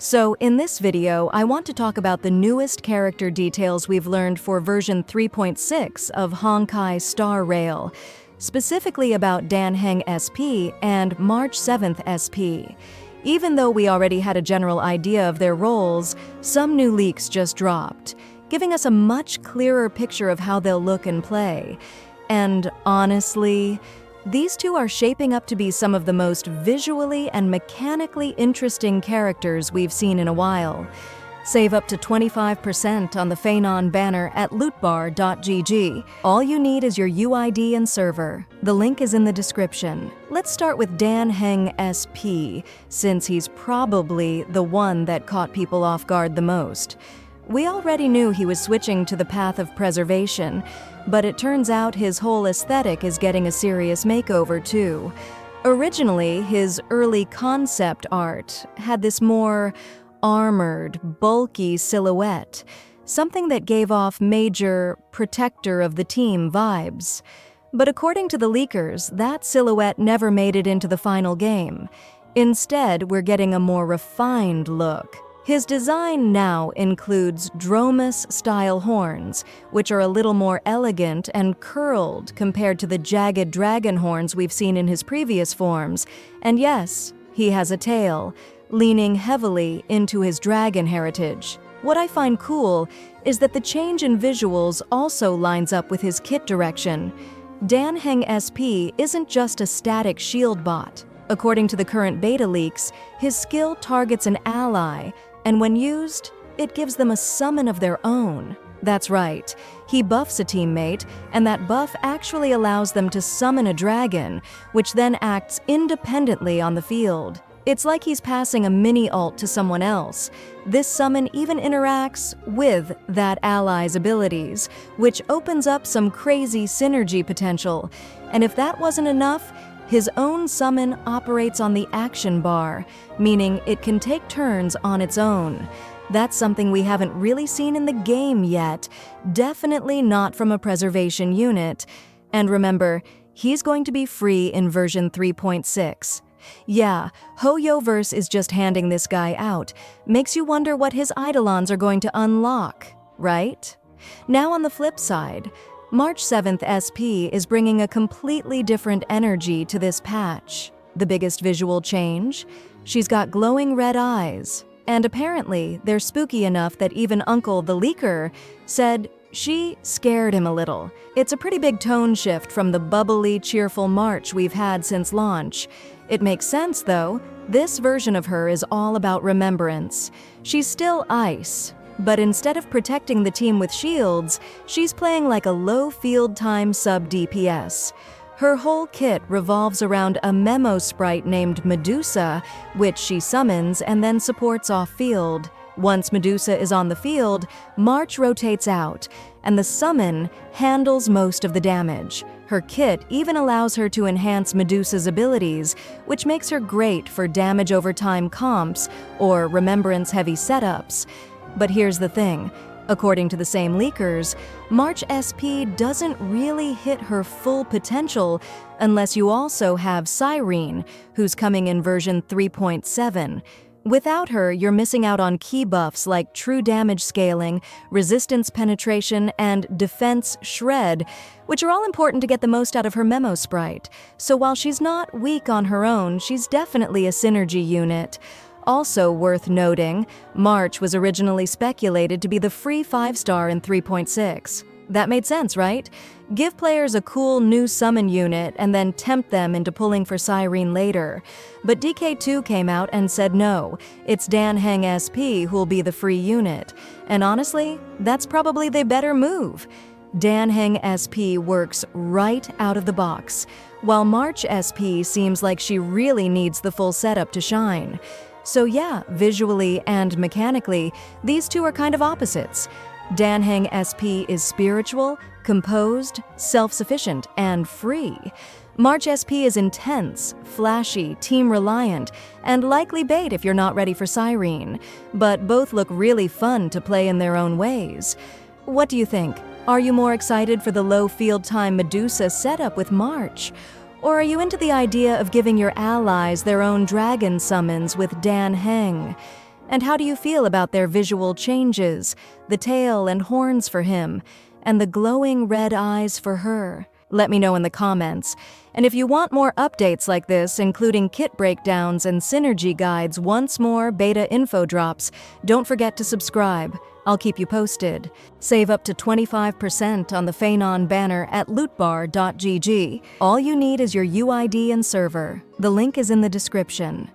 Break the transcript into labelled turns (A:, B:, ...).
A: So in this video, I want to talk about the newest character details we've learned for version 3.6 of Honkai Star Rail, specifically about Heng SP and March 7th SP. Even though we already had a general idea of their roles, some new leaks just dropped, giving us a much clearer picture of how they'll look and play. And honestly, these two are shaping up to be some of the most visually and mechanically interesting characters we've seen in a while. Save up to 25% on the Phenon banner at lootbar.gg. All you need is your UID and server. The link is in the description. Let's start with Heng SP, since he's probably the one that caught people off guard the most. We already knew he was switching to the path of preservation, but it turns out his whole aesthetic is getting a serious makeover too. Originally, his early concept art had this more armored, bulky silhouette, something that gave off major protector of the team vibes. But according to the leakers, that silhouette never made it into the final game. Instead, we're getting a more refined look. His design now includes Dromus-style horns, which are a little more elegant and curled compared to the jagged dragon horns we've seen in his previous forms. And yes, he has a tail, leaning heavily into his dragon heritage. What I find cool is that the change in visuals also lines up with his kit direction. Heng SP isn't just a static shield bot. According to the current beta leaks, his skill targets an ally, and when used, it gives them a summon of their own. That's right, he buffs a teammate, and that buff actually allows them to summon a dragon, which then acts independently on the field. It's like he's passing a mini-ult to someone else. This summon even interacts with that ally's abilities, which opens up some crazy synergy potential. And if that wasn't enough, his own summon operates on the action bar, meaning it can take turns on its own. That's something we haven't really seen in the game yet, definitely not from a preservation unit. And remember, he's going to be free in version 3.6. Yeah, Hoyoverse is just handing this guy out. Makes you wonder what his Eidolons are going to unlock, right? Now on the flip side, March 7th SP is bringing a completely different energy to this patch. The biggest visual change? She's got glowing red eyes, and apparently they're spooky enough that even Uncle the Leaker said she scared him a little. It's a pretty big tone shift from the bubbly, cheerful March we've had since launch. It makes sense though. This version of her is all about remembrance. She's still ice, but instead of protecting the team with shields, she's playing like a low field time sub DPS. Her whole kit revolves around a memo sprite named Medusa, which she summons and then supports off-field. Once Medusa is on the field, March rotates out, and the summon handles most of the damage. Her kit even allows her to enhance Medusa's abilities, which makes her great for damage over time comps or remembrance-heavy setups. But here's the thing. According to the same leakers, March SP doesn't really hit her full potential unless you also have Cyrene, who's coming in version 3.7. Without her, you're missing out on key buffs like true damage scaling, resistance penetration, and defense shred, which are all important to get the most out of her memo sprite. So while she's not weak on her own, she's definitely a synergy unit. Also worth noting, March was originally speculated to be the free 5-star in 3.6. That made sense, right? Give players a cool new summon unit and then tempt them into pulling for Cyrene later. But DK2 came out and said no, it's Heng SP who'll be the free unit. And honestly, that's probably the better move. Heng SP works right out of the box, while March SP seems like she really needs the full setup to shine. So yeah, visually and mechanically, these two are kind of opposites. Heng SP is spiritual, composed, self-sufficient, and free. March SP is intense, flashy, team-reliant, and likely bait if you're not ready for Cyrene. But both look really fun to play in their own ways. What do you think? Are you more excited for the low field time Medusa setup with March? Or are you into the idea of giving your allies their own dragon summons with Heng? And how do you feel about their visual changes, the tail and horns for him, and the glowing red eyes for her? Let me know in the comments. And if you want more updates like this, including kit breakdowns and synergy guides, once more beta info drops, don't forget to subscribe. I'll keep you posted. Save up to 25% on the Phenon banner at lootbar.gg. All you need is your UID and server. The link is in the description.